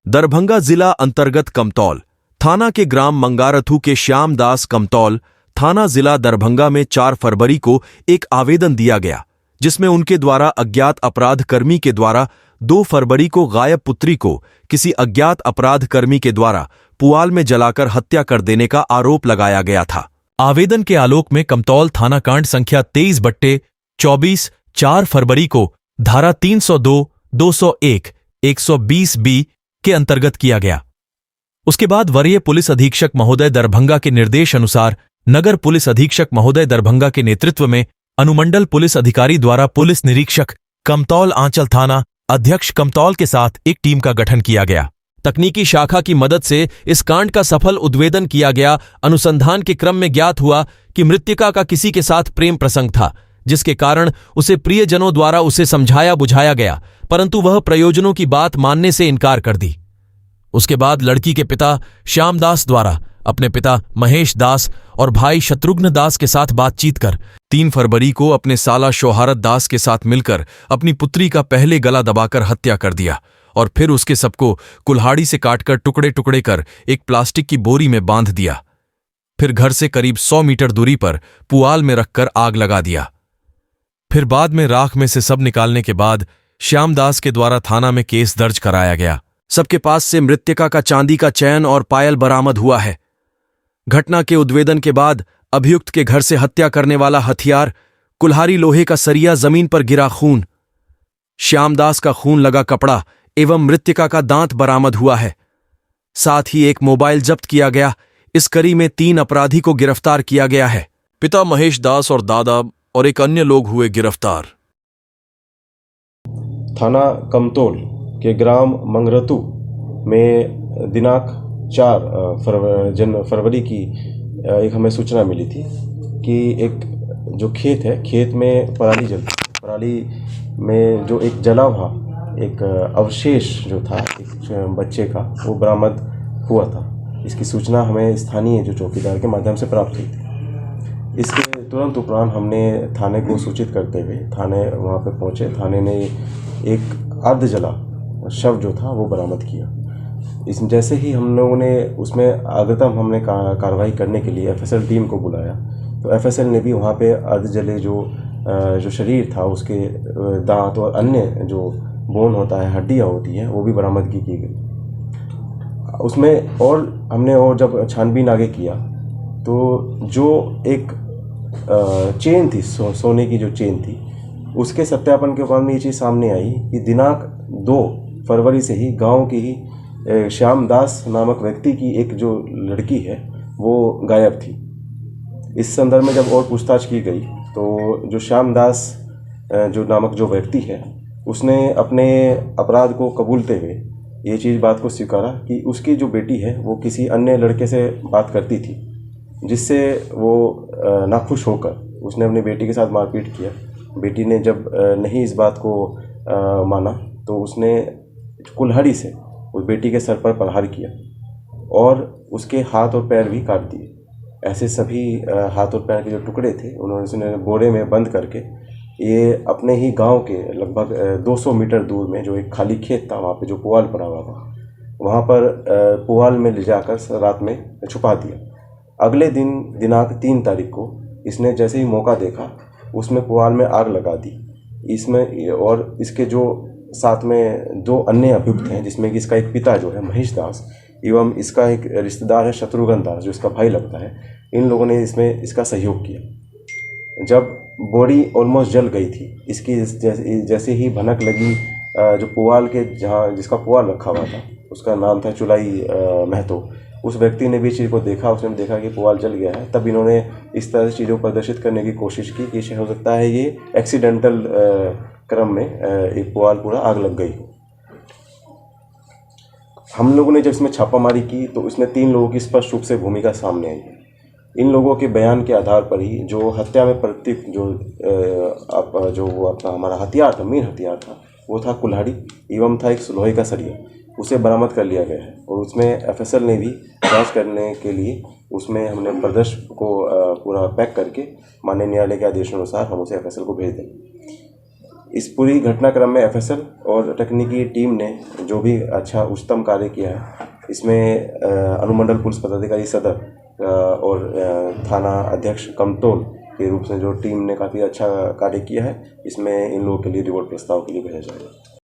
दरभंगा जिला अंतर्गत कमतौल थाना के ग्राम मंगारथू के श्यामदास कमतौल थाना जिला दरभंगा में 4 फरवरी को एक आवेदन दिया गया, जिसमें उनके द्वारा अज्ञात अपराध कर्मी के द्वारा 2 फरवरी को गायब पुत्री को किसी अज्ञात अपराध कर्मी के द्वारा पुआल में जलाकर हत्या कर देने का आरोप लगाया गया था। आवेदन के आलोक में कमतौल थाना कांड संख्या 23/24 4 फरवरी को धारा 302, 201, 120 बी के अंतर्गत किया गया। उसके बाद वरीय पुलिस अधीक्षक महोदय दरभंगा के निर्देश अनुसार नगर पुलिस अधीक्षक महोदय दरभंगा के नेतृत्व में अनुमंडल पुलिस अधिकारी द्वारा पुलिस निरीक्षक कमतौल आंचल थाना अध्यक्ष कमतौल के साथ एक टीम का गठन किया गया। तकनीकी शाखा की मदद से इस कांड का सफल उद्भेदन किया गया। अनुसंधान के क्रम में ज्ञात हुआ कि मृतका का किसी के साथ प्रेम प्रसंग था, जिसके कारण उसे प्रियजनों द्वारा उसे समझाया बुझाया गया, परंतु वह प्रयोजनों की बात मानने से इनकार कर दी। उसके बाद लड़की के पिता श्यामदास द्वारा अपने पिता महेश दास और भाई शत्रुघ्न दास के साथ बातचीत कर 3 फरवरी को अपने साला शोहारत दास के साथ मिलकर अपनी पुत्री का पहले गला दबाकर हत्या कर दिया और फिर उसके सबको कुल्हाड़ी से काटकर टुकड़े टुकड़े कर एक प्लास्टिक की बोरी में बांध दिया। फिर घर से करीब 100 मीटर दूरी पर पुआल में रखकर आग लगा दिया। फिर बाद में राख में से सब निकालने के बाद श्यामदास के द्वारा थाना में केस दर्ज कराया गया। सबके पास से मृतका का चांदी का चैन और पायल बरामद हुआ है। घटना के उद्भेदन के बाद अभियुक्त के घर से हत्या करने वाला हथियार, कुल्हाड़ी लोहे का सरिया, जमीन पर गिरा खून, श्यामदास का खून लगा कपड़ा एवं मृतका का दांत बरामद हुआ है। साथ ही एक मोबाइल जब्त किया गया। इस कड़ी में 3 अपराधी को गिरफ्तार किया गया है। पिता महेश दास और दादा और एक अन्य लोग हुए गिरफ्तार। थाना कमतौल के ग्राम मंगरतू में दिनांक 4 फरवरी की एक हमें सूचना मिली थी कि एक जो खेत है, खेत में पराली जलती, पराली में जो एक जला हुआ एक अवशेष जो था एक बच्चे का, वो बरामद हुआ था। इसकी सूचना हमें स्थानीय जो चौकीदार के माध्यम से प्राप्त हुई थी। इसके तुरंत उपरांत हमने थाने को सूचित करते हुए थाने वहाँ पर पहुँचे। थाने ने एक अर्ध जला शव जो था वो बरामद किया। इस जैसे ही हम लोगों ने उसमें अग्रिम हमने कार्रवाई करने के लिए एफएसएल टीम को बुलाया, तो एफएसएल ने भी वहाँ पे अर्ध जले जो शरीर था उसके दांत और अन्य जो बोन होता है, हड्डियाँ होती हैं, वो भी बरामदगी की गई उसमें। और हमने और जब छानबीन आगे किया तो जो एक चेन थी, सोने की जो चेन थी, उसके सत्यापन के बाद में ये चीज़ सामने आई कि दिनांक 2 फरवरी से ही गांव की ही श्यामदास नामक व्यक्ति की एक जो लड़की है वो गायब थी। इस संदर्भ में जब और पूछताछ की गई तो जो श्यामदास जो नामक जो व्यक्ति है, उसने अपने अपराध को कबूलते हुए ये चीज़ बात को स्वीकारा कि उसकी जो बेटी है वो किसी अन्य लड़के से बात करती थी, जिससे वो नाखुश होकर उसने अपनी बेटी के साथ मारपीट किया। बेटी ने जब नहीं इस बात को माना तो उसने कुल्हाड़ी से उस बेटी के सर पर प्रहार किया और उसके हाथ और पैर भी काट दिए। ऐसे सभी हाथ और पैर के जो टुकड़े थे उन्होंने बोरे में बंद करके ये अपने ही गांव के लगभग 200 मीटर दूर में जो एक खाली खेत था, वहाँ पे जो पुआल पड़ा हुआ था, वहाँ पर पुआल में ले जाकर रात में छुपा दिया। अगले दिन दिनांक 3 तारीख को इसने जैसे ही मौका देखा उसमें पुआल में आग लगा दी। इसमें और इसके जो साथ में 2 अन्य अभियुक्त हैं, जिसमें कि इसका एक पिता जो है महेश दास एवं इसका एक रिश्तेदार है शत्रुघ्न दास जो इसका भाई लगता है, इन लोगों ने इसमें इसका सहयोग किया। जब बॉडी ऑलमोस्ट जल गई थी, इसकी जैसे ही भनक लगी, जो पुआल के जहाँ जिसका पुआल रखा हुआ था उसका नाम था चुलाई महतो, उस व्यक्ति ने भी चीज़ को देखा। उसने देखा कि पुआल जल गया है, तब इन्होंने इस तरह से चीज़ों को प्रदर्शित करने की कोशिश की कि हो सकता है ये एक्सीडेंटल क्रम में एक पुआल पूरा आग लग गई। हम लोगों ने जब इसमें छापामारी की तो इसमें 3 लोगों की स्पष्ट रूप से भूमिका सामने आई है। इन लोगों के बयान के आधार पर ही जो हत्या में प्रतीक जो वो अपना हमारा हथियार था, मेन हथियार था, वो था कुल्हाड़ी एवं था एक लोहे का सरिया, उसे बरामद कर लिया गया है। और उसमें एफएसएल ने भी जांच करने के लिए उसमें हमने प्रदर्श को पूरा पैक करके माननीय न्यायालय के आदेशानुसार हम उसे एफएसएल को भेज दें। इस पूरी घटनाक्रम में एफएसएल और तकनीकी टीम ने जो भी अच्छा उच्चतम कार्य किया है, इसमें अनुमंडल पुलिस पदाधिकारी सदर और थाना अध्यक्ष कमतौल के रूप में जो टीम ने काफ़ी अच्छा कार्य किया है, इसमें इन लोगों के लिए रिवॉर्ड प्रस्ताव के लिए भेजा जाएगा।